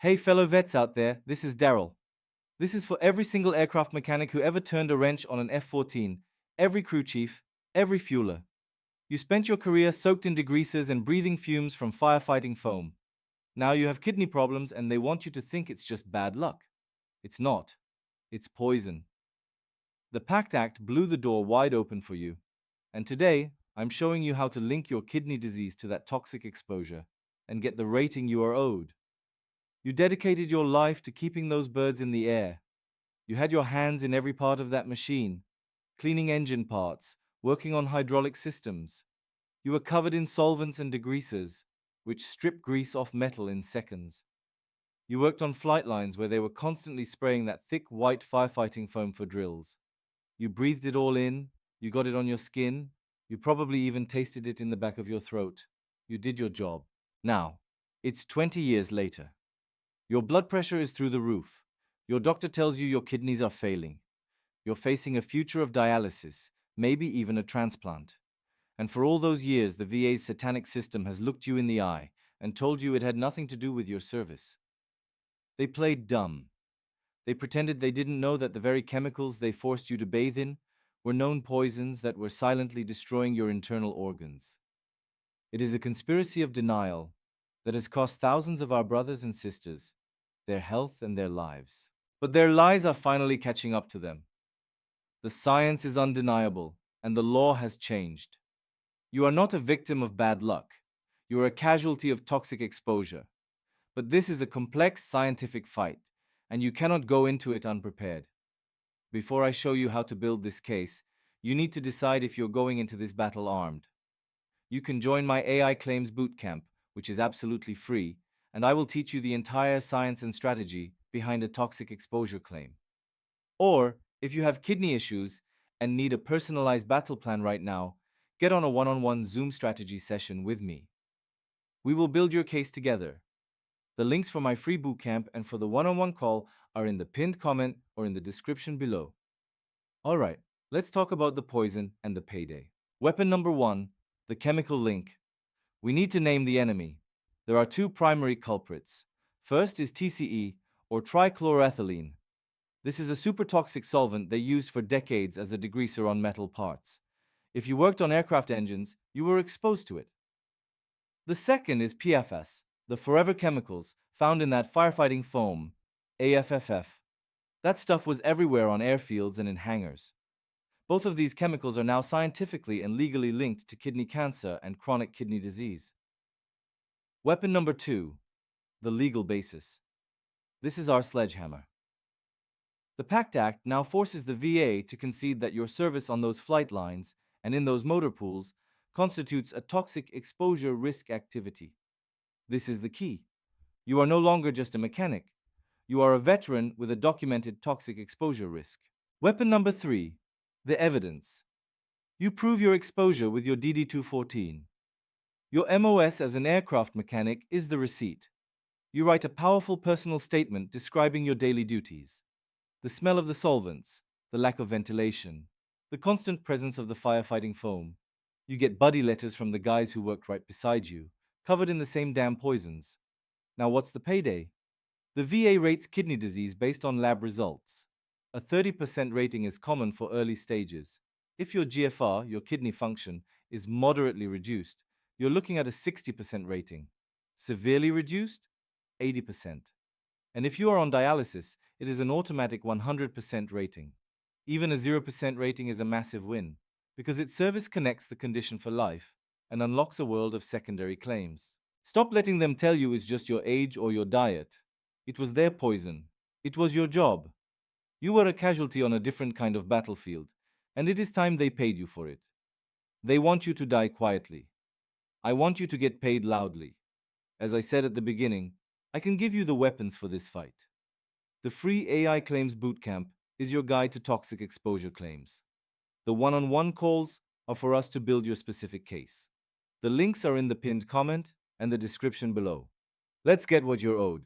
Hey fellow vets out there, this is Daryl. This is for every single aircraft mechanic who ever turned a wrench on an F-14, every crew chief, every fueler. You spent your career soaked in degreasers and breathing fumes from firefighting foam. Now you have kidney problems and they want you to think it's just bad luck. It's not. It's poison. The PACT Act blew the door wide open for you. And today, I'm showing you how to link your kidney disease to that toxic exposure and get the rating you are owed. You dedicated your life to keeping those birds in the air. You had your hands in every part of that machine, cleaning engine parts, working on hydraulic systems. You were covered in solvents and degreasers, which strip grease off metal in seconds. You worked on flight lines where they were constantly spraying that thick white firefighting foam for drills. You breathed it all in, you got it on your skin, you probably even tasted it in the back of your throat. You did your job. Now, it's 20 years later. Your blood pressure is through the roof. Your doctor tells you your kidneys are failing. You're facing a future of dialysis, maybe even a transplant. And for all those years, the VA's satanic system has looked you in the eye and told you it had nothing to do with your service. They played dumb. They pretended they didn't know that the very chemicals they forced you to bathe in were known poisons that were silently destroying your internal organs. It is a conspiracy of denial that has cost thousands of our brothers and sisters their health and their lives. But their lies are finally catching up to them. The science is undeniable, and the law has changed. You are not a victim of bad luck. You are a casualty of toxic exposure. But this is a complex scientific fight, and you cannot go into it unprepared. Before I show you how to build this case, you need to decide if you're going into this battle armed. You can join my AI Claims Bootcamp, which is absolutely free, and I will teach you the entire science and strategy behind a toxic exposure claim. Or, if you have kidney issues and need a personalized battle plan right now, get on a one-on-one Zoom strategy session with me. We will build your case together. The links for my free bootcamp and for the one-on-one call are in the pinned comment or in the description below. Alright, let's talk about the poison and the payday. Weapon number 1, the chemical link. We need to name the enemy. There are two primary culprits. First is TCE, or trichloroethylene. This is a super toxic solvent they used for decades as a degreaser on metal parts. If you worked on aircraft engines, you were exposed to it. The second is PFS, the forever chemicals found in that firefighting foam, AFFF. That stuff was everywhere on airfields and in hangars. Both of these chemicals are now scientifically and legally linked to kidney cancer and chronic kidney disease. Weapon number 2, the legal basis. This is our sledgehammer. The PACT Act now forces the VA to concede that your service on those flight lines and in those motor pools constitutes a toxic exposure risk activity. This is the key. You are no longer just a mechanic. You are a veteran with a documented toxic exposure risk. Weapon number 3, the evidence. You prove your exposure with your DD-214. Your MOS as an aircraft mechanic is the receipt. You write a powerful personal statement describing your daily duties. The smell of the solvents, the lack of ventilation, the constant presence of the firefighting foam. You get buddy letters from the guys who worked right beside you, covered in the same damn poisons. Now what's the payday? The VA rates kidney disease based on lab results. A 30% rating is common for early stages. If your GFR, your kidney function, is moderately reduced, you're looking at a 60% rating. Severely reduced? 80%. And if you are on dialysis, it is an automatic 100% rating. Even a 0% rating is a massive win, because its service connects the condition for life and unlocks a world of secondary claims. Stop letting them tell you it's just your age or your diet. It was their poison. It was your job. You were a casualty on a different kind of battlefield, and it is time they paid you for it. They want you to die quietly. I want you to get paid loudly. As I said at the beginning, I can give you the weapons for this fight. The free AI Claims Bootcamp is your guide to toxic exposure claims. The one-on-one calls are for us to build your specific case. The links are in the pinned comment and the description below. Let's get what you're owed.